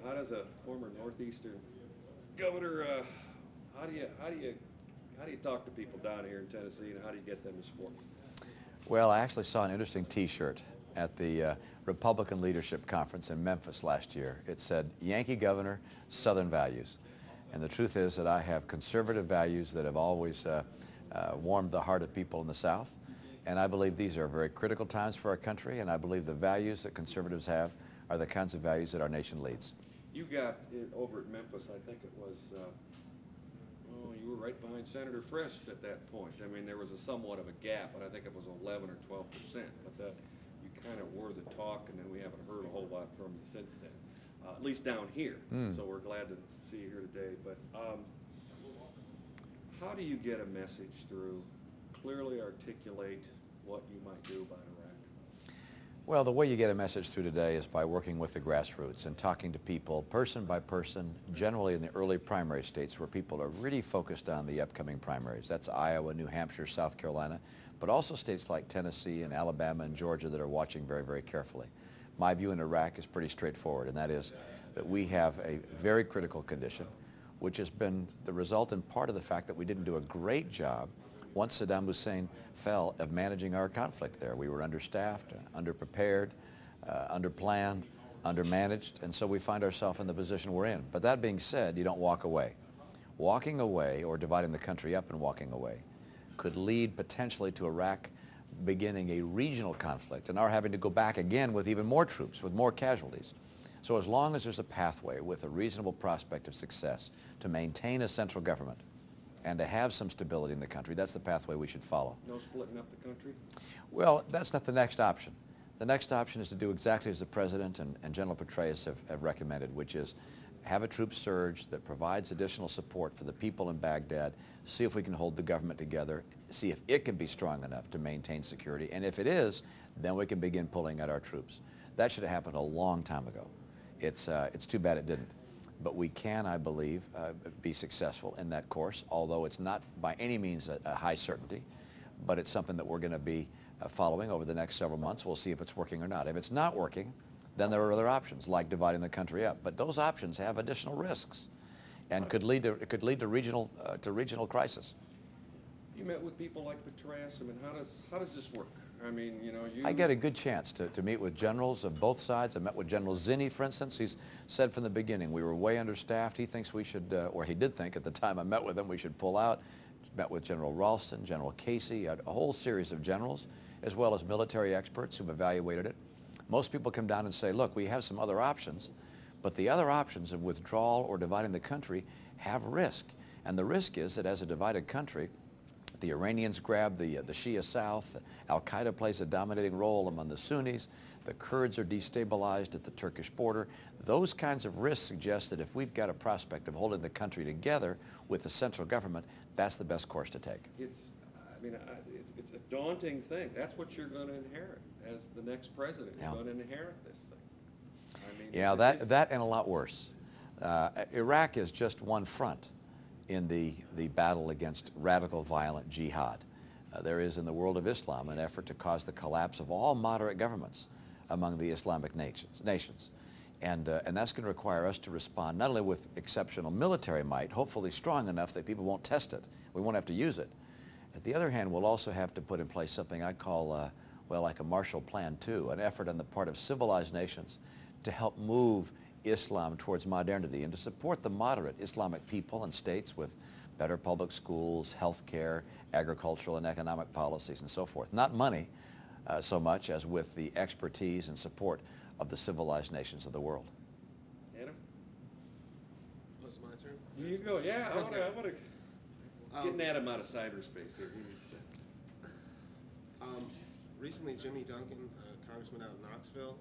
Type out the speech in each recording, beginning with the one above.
how does a former Northeastern governor, how do you talk to people down here in Tennessee, and how do you get them to support? Well, I actually saw an interesting T-shirt at the Republican Leadership Conference in Memphis last year. It said, "Yankee Governor, Southern Values." And the truth is that I have conservative values that have always warmed the heart of people in the South. And I believe these are very critical times for our country, and I believe the values that conservatives have are the kinds of values that our nation leads. You got it over at Memphis, I think it was, you were right behind Senator Frist at that point. I mean, there was a somewhat of a gap, and I think it was 11 or 12%, but that you kind of were the talk, and then we haven't heard a whole lot from you since then, at least down here. So we're glad to see you here today. But how do you get a message through, clearly articulate what you might do about Iraq? Well, the way you get a message through today is by working with the grassroots and talking to people person by person, generally in the early primary states where people are really focused on the upcoming primaries. That's Iowa, New Hampshire, South Carolina, but also states like Tennessee and Alabama and Georgia that are watching very, very carefully. My view in Iraq is pretty straightforward, and that is that we have a very critical condition, which has been the result in part of the fact that we didn't do a great job once Saddam Hussein fell of managing our conflict there. We were understaffed, underprepared, underplanned, undermanaged, and so we find ourselves in the position we're in. But that being said, you don't walk away. Walking away, or dividing the country up and walking away, could lead potentially to Iraq beginning a regional conflict and our having to go back again with even more troops, with more casualties. So as long as there's a pathway with a reasonable prospect of success to maintain a central government and to have some stability in the country, that's the pathway we should follow. No splitting up the country? Well, that's not the next option. The next option is to do exactly as the President and General Petraeus have recommended, which is have a troop surge that provides additional support for the people in Baghdad, see if we can hold the government together, see if it can be strong enough to maintain security, and if it is, then we can begin pulling out our troops. That should have happened a long time ago. It's too bad it didn't. But we can, I believe, be successful in that course, although it's not by any means a high certainty, but it's something that we're going to be following over the next several months. We'll see if it's working or not. If it's not working, then there are other options, like dividing the country up. But those options have additional risks and could lead to regional crisis. You met with people like Petraeus. I mean, how does this work? I mean, you know, I get a good chance to meet with generals of both sides. I met with General Zinni, for instance. He's said from the beginning we were way understaffed. He thinks we should, or he did think at the time I met with him, we should pull out. Met with General Ralston, General Casey, a whole series of generals, as well as military experts who've evaluated it. Most people come down and say, look, we have some other options, but the other options of withdrawal or dividing the country have risk. And the risk is that as a divided country, the Iranians grab the Shia South, Al-Qaeda plays a dominating role among the Sunnis, the Kurds are destabilized at the Turkish border. Those kinds of risks suggest that if we've got a prospect of holding the country together with the central government, that's the best course to take. It's a daunting thing. That's what you're going to inherit as the next president. You're going to inherit this thing. I mean, yeah, that and a lot worse. Iraq is just one front in the battle against radical violent jihad. There is in the world of Islam an effort to cause the collapse of all moderate governments among the Islamic nations. And that's going to require us to respond not only with exceptional military might, hopefully strong enough that people won't test it, we won't have to use it. On the other hand, we'll also have to put in place something I call, well, like a Marshall Plan 2, an effort on the part of civilized nations to help move Islam towards modernity and to support the moderate Islamic people and states with better public schools, health care, agricultural and economic policies and so forth. Not money so much as with the expertise and support of the civilized nations of the world. Adam? Oh, it's my turn? Here you go. Yeah, I want to Okay. get Adam out of cyberspace here. Recently, Jimmy Duncan, congressman out of Knoxville,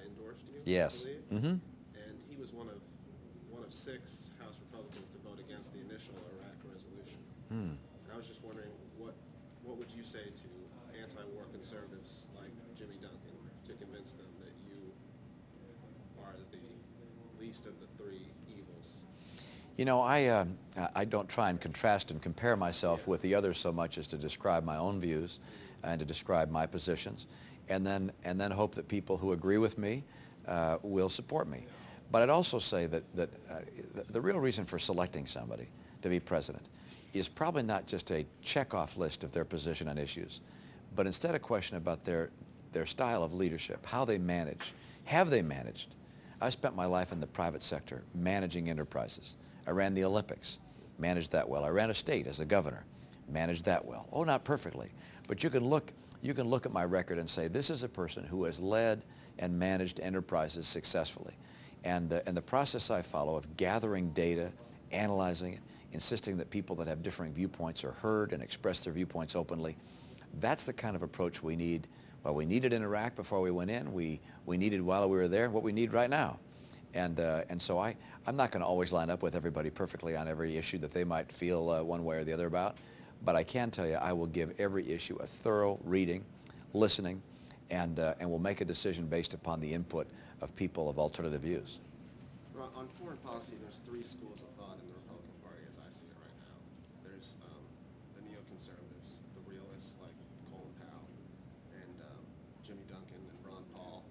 endorsed you. Yes. I believe. Mm-hmm. And he was one of 6 House Republicans to vote against the initial Iraq resolution. And I was just wondering, what would you say to anti-war conservatives like Jimmy Duncan to convince them that you are the least of the 3 evils? You know, I don't try and contrast and compare myself with the others so much as to describe my own views and to describe my positions, and then hope that people who agree with me will support me. But I'd also say that, the real reason for selecting somebody to be president is probably not just a check-off list of their position on issues, but instead a question about their style of leadership, how they manage. Have they managed? I spent my life in the private sector managing enterprises. I ran the Olympics, managed that well. I ran a state as a governor, managed that well. Oh, not perfectly, but you can look at my record and say, this is a person who has led and managed enterprises successfully. And the process I follow of gathering data, analyzing it, insisting that people that have differing viewpoints are heard and express their viewpoints openly, that's the kind of approach we need. Well, we needed in Iraq before we went in. We needed while we were there, what we need right now. And so I'm not going to always line up with everybody perfectly on every issue that they might feel one way or the other about. But I can tell you I will give every issue a thorough reading, listening, and we'll make a decision based upon the input of people of alternative views. On foreign policy, there's three schools of thought in the Republican Party as I see it right now. There's the neoconservatives, the realists like Colin Powell and Jimmy Duncan and Ron Paul,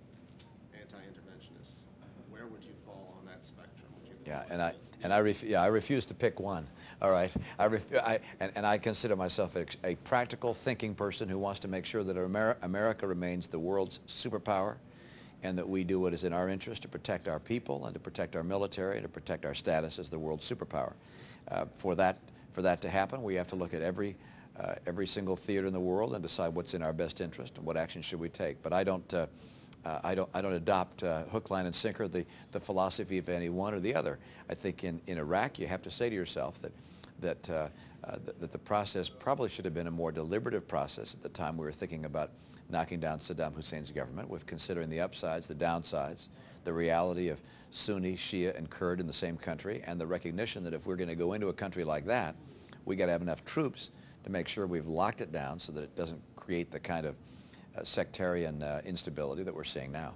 anti-interventionists. Where would you fall on that spectrum? Would you fall I refuse to pick one. All right, I consider myself a practical thinking person who wants to make sure that America remains the world's superpower, and that we do what is in our interest to protect our people and to protect our military and to protect our status as the world's superpower. For that to happen, we have to look at every single theater in the world and decide what's in our best interest and what action should we take. But I don't adopt hook, line, and sinker the philosophy of any one or the other. I think in Iraq you have to say to yourself that the process probably should have been a more deliberative process at the time we were thinking about knocking down Saddam Hussein's government, with considering the upsides, the downsides, the reality of Sunni, Shia, and Kurd in the same country, and the recognition that if we're going to go into a country like that, we got to have enough troops to make sure we've locked it down so that it doesn't create the kind of sectarian instability that we're seeing now.